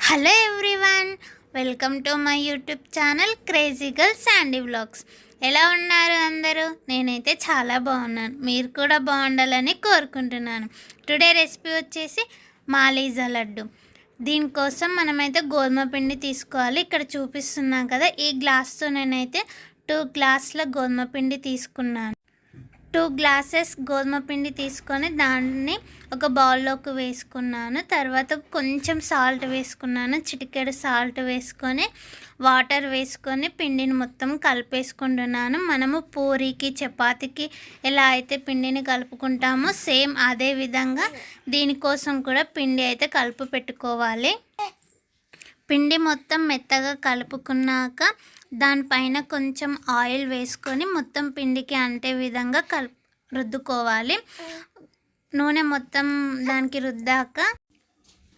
Hello everyone, welcome to my YouTube channel crazy girl Sandy vlogs. ఎలా ఉన్నారు అందరూ? నేనైతే చాలా బాగున్నాను. మీరు కూడా బాగుండాలని కోరుకుంటున్నాను. టుడే రెసిపీ వచ్చేసి మాలీజా లడ్డు. దీనికోసం మనమైతే గోధుమ పిండి తీసుకోవాలి. ఇక్కడ చూపిస్తున్నాం కదా, ఈ గ్లాస్తో నేనైతే 2 గ్లాసుల గోధుమ పిండి తీసుకున్నాను. 2 గ్లాసెస్ గోధుమ పిండి తీసుకొని దాన్ని ఒక బౌల్లోకి వేసుకున్నాను. తర్వాత కొంచెం సాల్ట్ వేసుకున్నాను, చిటికెడు సాల్ట్ వేసుకొని వాటర్ వేసుకొని పిండిని మొత్తం కలిపేసుకుంటున్నాను. మనము పూరీకి చపాతీకి ఎలా అయితే పిండిని కలుపుకుంటామో సేమ్ అదే విధంగా దీనికోసం కూడా పిండి అయితే కలిపి పెట్టుకోవాలి. పిండి మొత్తం మెత్తగా కలుపుకున్నాక దానిపైన కొంచెం ఆయిల్ వేసుకొని మొత్తం పిండికి అంటే విధంగా రుద్దుకోవాలి. నూనె మొత్తం దానికి రుద్దాక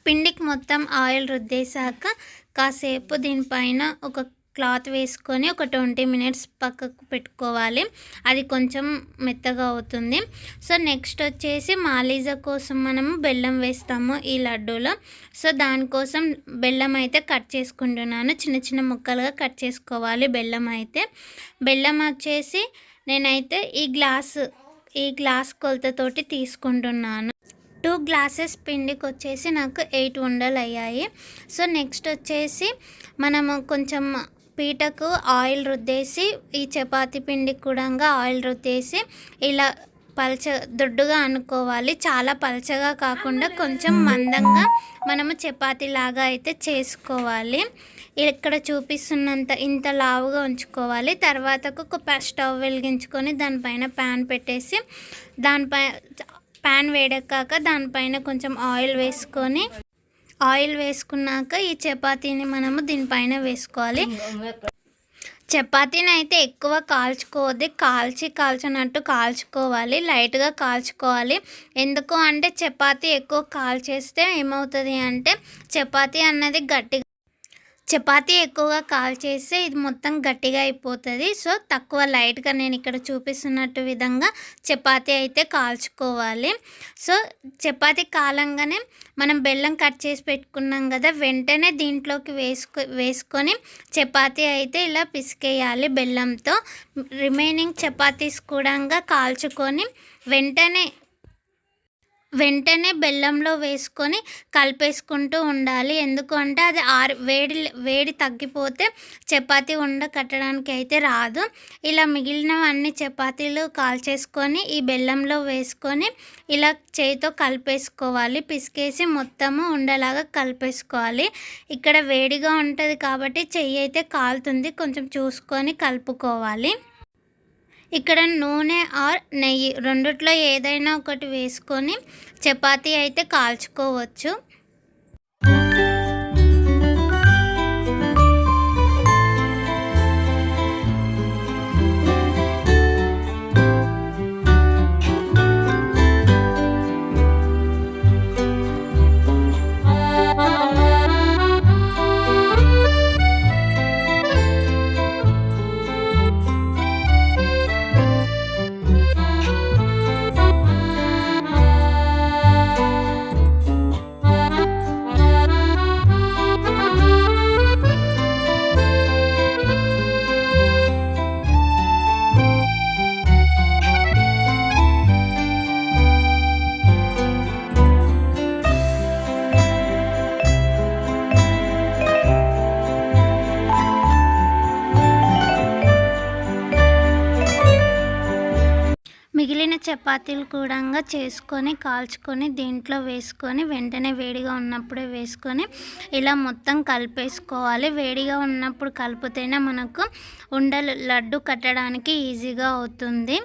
పిండికి మొత్తం ఆయిల్ రుద్దేశాక కాసేపు దీనిపైన ఒక క్లాత్ వేసుకొని ఒక 20 మినిట్స్ పక్కకు పెట్టుకోవాలి. అది కొంచెం మెత్తగా అవుతుంది. సో నెక్స్ట్ వచ్చేసి మాలీజా కోసం మనము బెల్లం వేస్తాము ఈ లడ్డూలో. సో దానికోసం బెల్లం అయితే కట్ చేసుకుంటున్నాను. చిన్న చిన్న ముక్కలుగా కట్ చేసుకోవాలి బెల్లం వచ్చేసి నేనైతే ఈ గ్లాస్ కొలతతోటి తీసుకుంటున్నాను. 2 గ్లాసెస్ పిండికి వచ్చేసి నాకు 8 ఉండలు అయ్యాయి. సో నెక్స్ట్ వచ్చేసి మనము కొంచెం పీటకు ఆయిల్ రుద్దేసి ఈ చపాతీ పిండికి కూడా ఆయిల్ రుద్దేసి ఇలా దొడ్డుగా అనుకోవాలి. చాలా పలచగా కాకుండా కొంచెం మందంగా మనము చపాతీ లాగా అయితే చేసుకోవాలి. ఇక్కడ చూపిస్తున్నంత ఇంత లావుగా ఉంచుకోవాలి. తర్వాతకు ఒక స్టవ్ వెలిగించుకొని దానిపైన ప్యాన్ పెట్టేసి ప్యాన్ వేడెక్కాక దానిపైన కొంచెం ఆయిల్ వేసుకున్నాక ఈ చపాతీని మనము దీనిపైన వేసుకోవాలి. చపాతీని అయితే ఎక్కువ కాల్చుకోవద్దు, కాల్చినట్టు కాల్చుకోవాలి, లైట్గా కాల్చుకోవాలి. ఎందుకు అంటే చపాతీ ఎక్కువ కాల్చేస్తే ఏమవుతుంది అంటే చపాతీ ఎక్కువగా కాల్చేస్తే ఇది మొత్తం గట్టిగా అయిపోతుంది. సో తక్కువ లైట్గా నేను ఇక్కడ చూపిస్తున్నట్టు విధంగా చపాతీ అయితే కాల్చుకోవాలి. సో చపాతీ కాలంగానే మనం బెల్లం కట్ చేసి పెట్టుకున్నాం కదా, వెంటనే దీంట్లోకి వేసుకొని చపాతీ అయితే ఇలా పిసికేయాలి బెల్లంతో. రిమైనింగ్ చపాతీస్ కూడా కాల్చుకొని వెంటనే బెల్లంలో వేసుకొని కలిపేసుకుంటూ ఉండాలి. ఎందుకంటే అది వేడి తగ్గిపోతే చపాతీ ఉండ కట్టడానికి అయితే రాదు. ఇలా మిగిలినవన్నీ చపాతీలు కాల్చేసుకొని ఈ బెల్లంలో వేసుకొని ఇలా చేయితో కలిపేసుకోవాలి. పిసికేసి మొత్తము ఉండలాగా కలిపేసుకోవాలి. ఇక్కడ వేడిగా ఉంటుంది కాబట్టి చెయ్యి అయితే కాలుతుంది, కొంచెం చూసుకొని కలుపుకోవాలి. ఇక్కడ నూనె ఆర్ నెయ్యి రెండిట్లో ఏదైనా ఒకటి వేసుకొని చపాతీ అయితే కాల్చుకోవచ్చు. మిగిలిన చపాతీలు కూడా చేసుకొని కాల్చుకొని దీంట్లో వేసుకొని వెంటనే వేడిగా ఉన్నప్పుడే వేసుకొని ఇలా మొత్తం కలిపేసుకోవాలి. వేడిగా ఉన్నప్పుడు కలిపితేనే మనకు లడ్డు కట్టడానికి ఈజీగా అవుతుంది.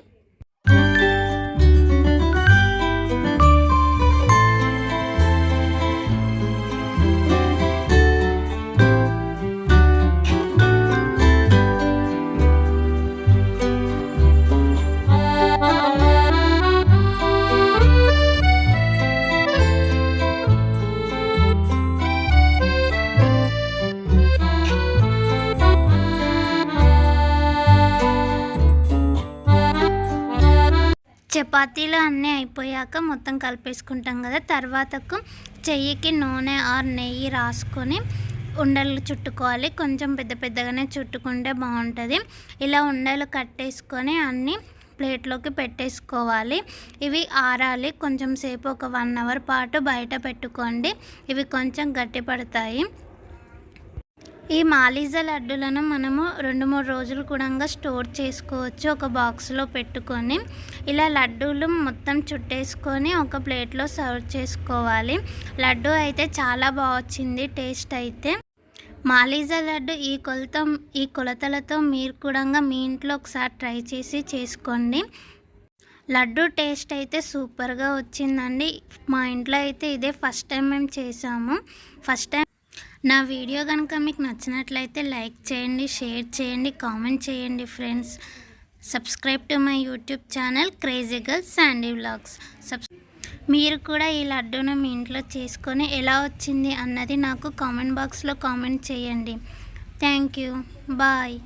చపాతీలు అన్నీ అయిపోయాక మొత్తం కలిపేసుకుంటాం కదా, తర్వాతకు చెయ్యికి నూనె ఆర్ నెయ్యి రాసుకొని ఉండలు చుట్టుకోవాలి. కొంచెం పెద్ద పెద్దగానే చుట్టుకుంటే బాగుంటుంది. ఇలా ఉండలు కట్టేసుకొని అన్నీ ప్లేట్లోకి పెట్టేసుకోవాలి. ఇవి ఆరాలి. కొంచెం సేపు ఒక 1 అవర్ పాటు బయట పెట్టుకోండి. ఇవి కొంచెం గట్టి పడతాయి. ఈ మాలీజా లడ్డూలను మనము 2-3 రోజులు కూడా స్టోర్ చేసుకోవచ్చు ఒక బాక్స్లో పెట్టుకొని. ఇలా లడ్డూలు మొత్తం చుట్టేసుకొని ఒక ప్లేట్లో సర్వ్ చేసుకోవాలి. లడ్డు అయితే చాలా బాగా వచ్చింది టేస్ట్ అయితే. మాలీజా లడ్డు ఈ కొలతలతో మీరు కూడా మీ ఇంట్లో ఒకసారి ట్రై చేసి చేసుకోండి. లడ్డు టేస్ట్ అయితే సూపర్గా వచ్చిందండి. మా ఇంట్లో అయితే ఇదే ఫస్ట్ టైం మేము చేసాము. నా వీడియో కనుక మీకు నచ్చినట్లయితే లైక్ చేయండి, షేర్ చేయండి, కామెంట్ చేయండి friends. Subscribe to my YouTube channel crazy girl Sandy vlogs. మీరు కూడా ఈ లడ్డూను మీ ఇంట్లో చేసుకొని ఎలా వచ్చింది అన్నది నాకు కామెంట్ బాక్స్లో కామెంట్ చేయండి. Thank you. బాయ్.